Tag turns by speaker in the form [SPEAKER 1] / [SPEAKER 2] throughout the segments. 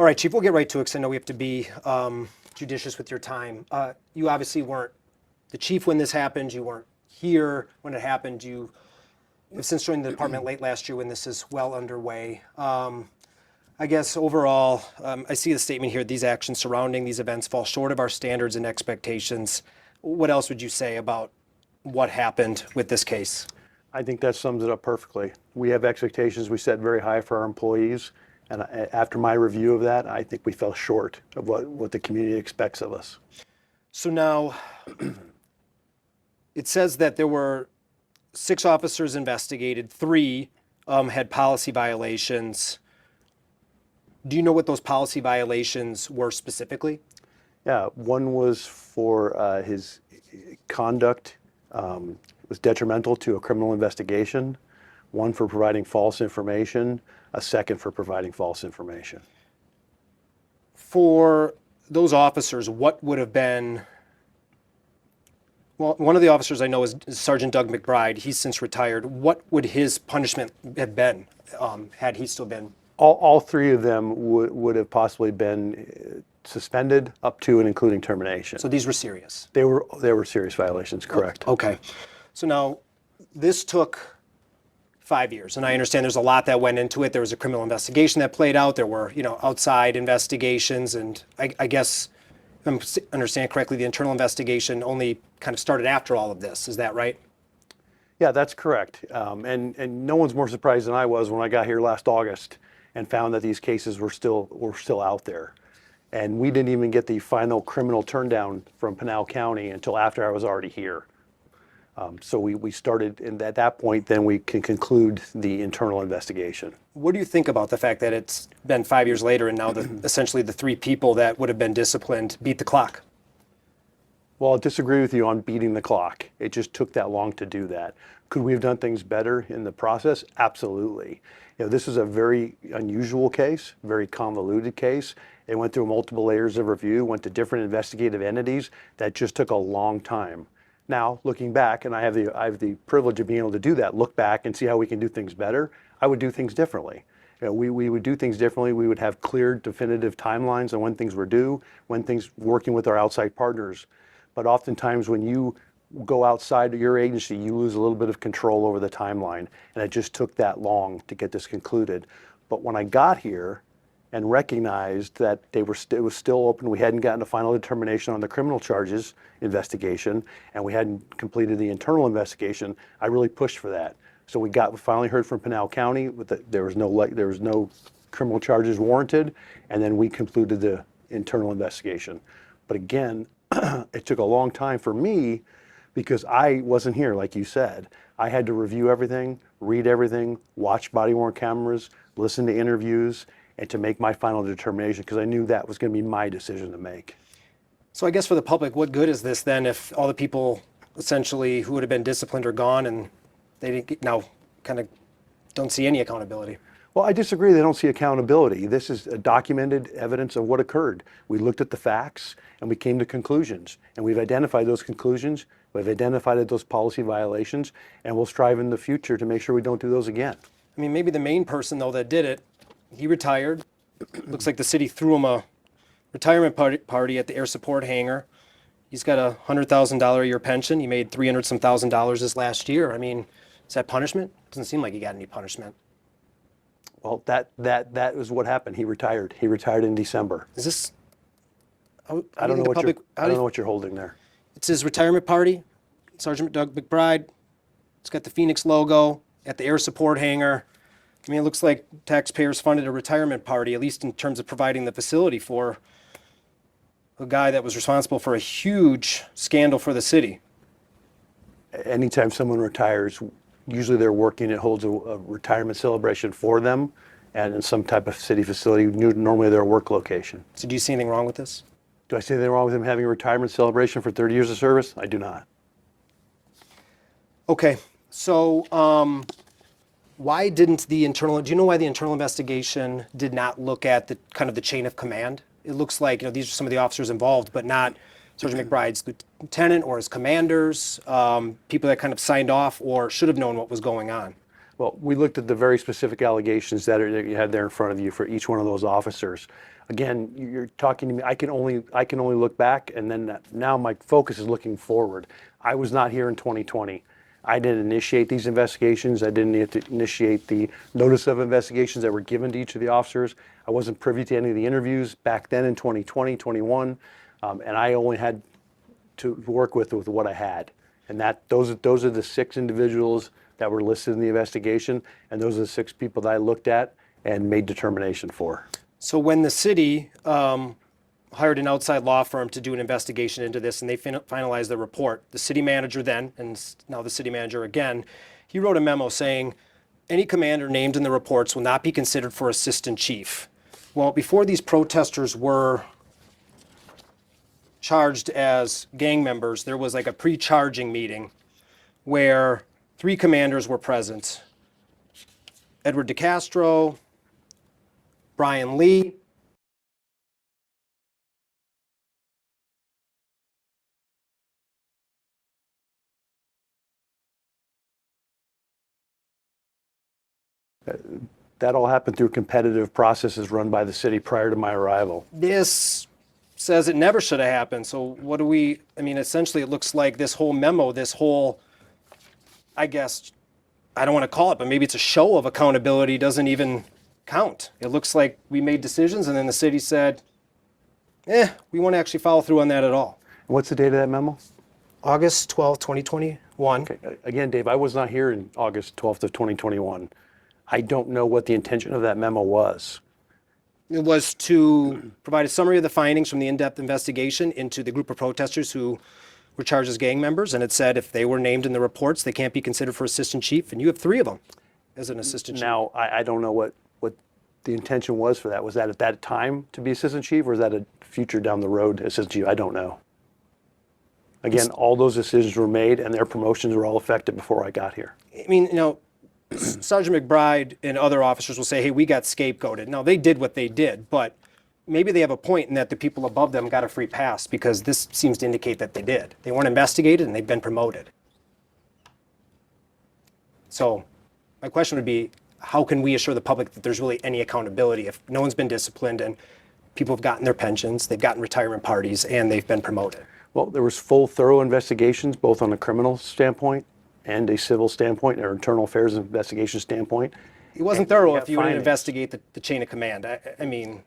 [SPEAKER 1] All right, Chief, we'll get right to it because I know we have to be judicious with your time. You obviously weren't the chief when this happened. You weren't here when it happened. You have since joined the department late last year when this is well underway. I guess overall, I see the statement here, these actions surrounding these events fall short of our standards and expectations. What else would you say about what happened with this case?
[SPEAKER 2] I think that sums it up perfectly. We have expectations we set very high for our employees. And after my review of that, I think we fell short of what the community expects of us.
[SPEAKER 1] So now, it says that there were 6 officers investigated, 3 had policy violations. Do you know what those policy violations were specifically?
[SPEAKER 2] Yeah, one was for his conduct was detrimental to a criminal investigation, one for providing false information, a second for providing false information.
[SPEAKER 1] For those officers, what would have been, well, one of the officers I know is Sergeant Doug McBride. He's since retired. What would his punishment have been had he still been?
[SPEAKER 2] All 3 of them would have possibly been suspended up to and including termination.
[SPEAKER 1] So these were serious?
[SPEAKER 2] They were serious violations, correct.
[SPEAKER 1] Okay. So now, this took 5 years, and I understand there's a lot that went into it. There was a criminal investigation that played out. There were, outside investigations, and I guess, if I'm understanding correctly, the internal investigation only kind of started after all of this. Is that right?
[SPEAKER 2] Yeah, that's correct. And no one's more surprised than I was when I got here last August and found that these cases were still out there. And we didn't even get the final criminal turndown from Pinal County until after I was already here. So we started, and at that point, then we can conclude the internal investigation.
[SPEAKER 1] What do you think about the fact that it's been 5 years later and now essentially the 3 people that would have been disciplined beat the clock?
[SPEAKER 2] Well, I disagree with you on beating the clock. It just took that long to do that. Could we have done things better in the process? Absolutely. This is a very unusual case, very convoluted case. It went through multiple layers of review, went to different investigative entities. That just took a long time. Now, looking back, and I have the privilege of being able to do that, look back and see how we can do things better, I would do things differently. We would do things differently. We would have clear, definitive timelines on when things were due, when things working with our outside partners. But oftentimes when you go outside of your agency, you lose a little bit of control over the timeline. And it just took that long to get this concluded. But when I got here and recognized that it was still open, we hadn't gotten a final determination on the criminal charges investigation, and we hadn't completed the internal investigation, I really pushed for that. So we finally heard from Pinal County that there was no criminal charges warranted, and then we concluded the internal investigation. But again, it took a long time for me because I wasn't here, like you said. I had to review everything, read everything, watch body-worn cameras, listen to interviews, and to make my final determination because I knew that was going to be my decision to make.
[SPEAKER 1] So I guess for the public, what good is this then if all the people essentially who would have been disciplined are gone and they now kind of don't see any accountability?
[SPEAKER 2] Well, I disagree. They don't see accountability. This is a documented evidence of what occurred. We looked at the facts and we came to conclusions, and we've identified those conclusions. We've identified those policy violations, and we'll strive in the future to make sure we don't do those again.
[SPEAKER 1] I mean, maybe the main person though that did it, he retired. Looks like the city threw him a retirement party at the air support hangar. He's got a $100,000 a year pension. He made $300-some thousand this last year. I mean, is that punishment? Doesn't seem like he got any punishment.
[SPEAKER 2] Well, that was what happened. He retired. He retired in December.
[SPEAKER 1] Is this?
[SPEAKER 2] I don't know what you're holding there.
[SPEAKER 1] It's his retirement party. Sergeant Doug McBride. It's got the Phoenix logo at the air support hangar. I mean, it looks like taxpayers funded a retirement party, at least in terms of providing the facility for a guy that was responsible for a huge scandal for the city.
[SPEAKER 2] Anytime someone retires, usually they're working, it holds a retirement celebration for them and in some type of city facility, normally their work location.
[SPEAKER 1] So do you see anything wrong with this?
[SPEAKER 2] Do I see anything wrong with him having a retirement celebration for 30 years of service? I do not.
[SPEAKER 1] Okay, so why didn't do you know why the internal investigation did not look at the kind of the chain of command? It looks like, these are some of the officers involved, but not Sergeant McBride's lieutenant or his commanders, people that kind of signed off or should have known what was going on.
[SPEAKER 2] Well, we looked at the very specific allegations that you had there in front of you for each one of those officers. Again, you're talking to me, I can only look back, and then now my focus is looking forward. I was not here in 2020. I didn't initiate these investigations. I didn't initiate the notice of investigations that were given to each of the officers. I wasn't privy to any of the interviews back then in 2020, 21, and I only had to work with what I had. And those are the 6 individuals that were listed in the investigation, and those are the 6 people that I looked at and made determination for.
[SPEAKER 1] So when the city hired an outside law firm to do an investigation into this and they finalized the report, the city manager then, and now the city manager again, he wrote a memo saying any commander named in the reports will not be considered for assistant chief. Well, before these protesters were charged as gang members, there was like a pre-charging meeting where 3 commanders were present. Edward DeCastro, Brian Lee,
[SPEAKER 2] That all happened through competitive processes run by the city prior to my arrival.
[SPEAKER 1] this says it never should have happened. So what do we, I mean, essentially it looks like this whole memo, this whole, I guess, I don't want to call it, but maybe it's a show of accountability doesn't even count. It looks like we made decisions and then the city said, we won't actually follow through on that at all.
[SPEAKER 2] What's the date of that memo?
[SPEAKER 1] August 12th, 2021.
[SPEAKER 2] Okay. Again, Dave, I was not here in August 12th of 2021. I don't know what the intention of that memo was.
[SPEAKER 1] It was to provide a summary of the findings from the in-depth investigation into the group of protesters who were charged as gang members. And it said if they were named in the reports, they can't be considered for assistant chief. And you have 3 of them as an assistant chief.
[SPEAKER 2] Now, I don't know what the intention was for that. Was that at that time to be assistant chief, or is that a future down the road assistant chief? I don't know. Again, all those decisions were made and their promotions were all effective before I got here.
[SPEAKER 1] I mean, Sergeant McBride and other officers will say, hey, we got scapegoated. Now, they did what they did, but maybe they have a point in that the people above them got a free pass because this seems to indicate that they did. They weren't investigated and they've been promoted. So my question would be, how can we assure the public that there's really any accountability if no one's been disciplined and people have gotten their pensions, they've gotten retirement parties, and they've been promoted?
[SPEAKER 2] Well, there was full, thorough investigations, both on a criminal standpoint and a civil standpoint, or internal affairs investigation standpoint.
[SPEAKER 1] It wasn't thorough if you didn't investigate the chain of command. I mean...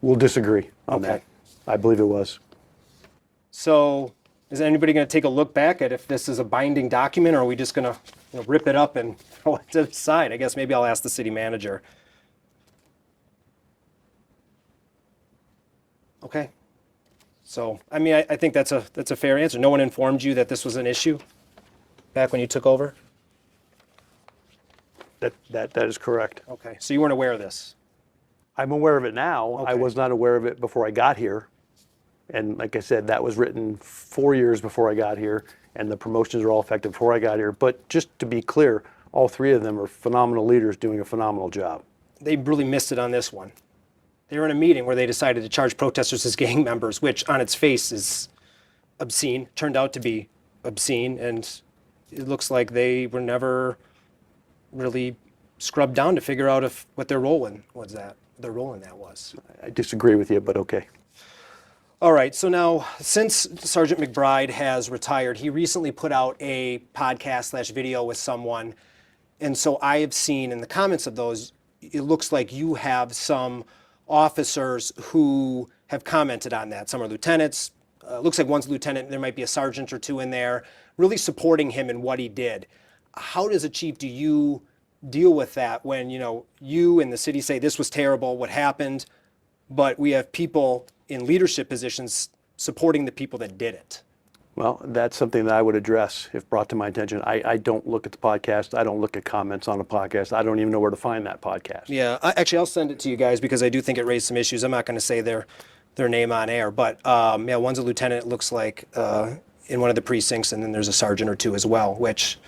[SPEAKER 2] We'll disagree on
[SPEAKER 1] Okay.
[SPEAKER 2] that. I believe it was.
[SPEAKER 1] So is anybody going to take a look back at if this is a binding document, or are we just going to rip it up and throw it to the side? I guess maybe I'll ask the city manager. Okay. So, I mean, I think that's a fair answer. No one informed you that this was an issue back when you took over?
[SPEAKER 2] That is correct.
[SPEAKER 1] Okay. So you weren't aware of this?
[SPEAKER 2] I'm aware of it now. I
[SPEAKER 1] Okay.
[SPEAKER 2] was not aware of it before I got here. And like I said, that was written 4 years before I got here, and the promotions were all effective before I got here. But just to be clear, all 3 of them are phenomenal leaders doing a phenomenal job.
[SPEAKER 1] They really missed it on this one. They were in a meeting where they decided to charge protesters as gang members, which on its face is obscene, turned out to be obscene, and it looks like they were never really scrubbed down to figure out what their role in that was.
[SPEAKER 2] I disagree with you, but okay.
[SPEAKER 1] All right, so now since Sergeant McBride has retired, he recently put out a podcast/video with someone, and so I have seen in the comments of those, it looks like you have some officers who have commented on that. Some are lieutenants. Looks like one's a lieutenant. There might be a sergeant or 2 in there, really supporting him in what he did. How does a chief, do you deal with that when you and the city say this was terrible, what happened, but we have people in leadership positions supporting the people that did it?
[SPEAKER 2] Well, that's something that I would address if brought to my attention. I don't look at the podcast. I don't look at comments on a podcast. I don't even know where to find that podcast.
[SPEAKER 1] Yeah, actually, I'll send it to you guys because I do think it raised some issues. I'm not going to say their name on air, but yeah, one's a lieutenant, it looks like, in one of the precincts, and then there's a sergeant or 2 as well, which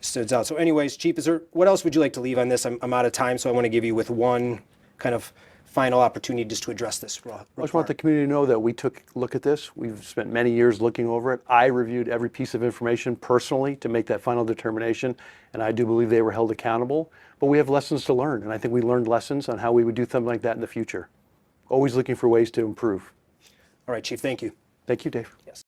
[SPEAKER 1] stands out. So anyways, Chief, what else would you like to leave on this? I'm out of time, so I want to give you with one kind of final opportunity just to address this.
[SPEAKER 2] I just want the community to know that we took a look at this. We've spent many years looking over it. I reviewed every piece of information personally to make that final determination, and I do believe they were held accountable. But we have lessons to learn, and I think we learned lessons on how we would do something like that in the future. Always looking for ways to improve.
[SPEAKER 1] All right, Chief, thank you.
[SPEAKER 2] Thank you, Dave.
[SPEAKER 1] Yes.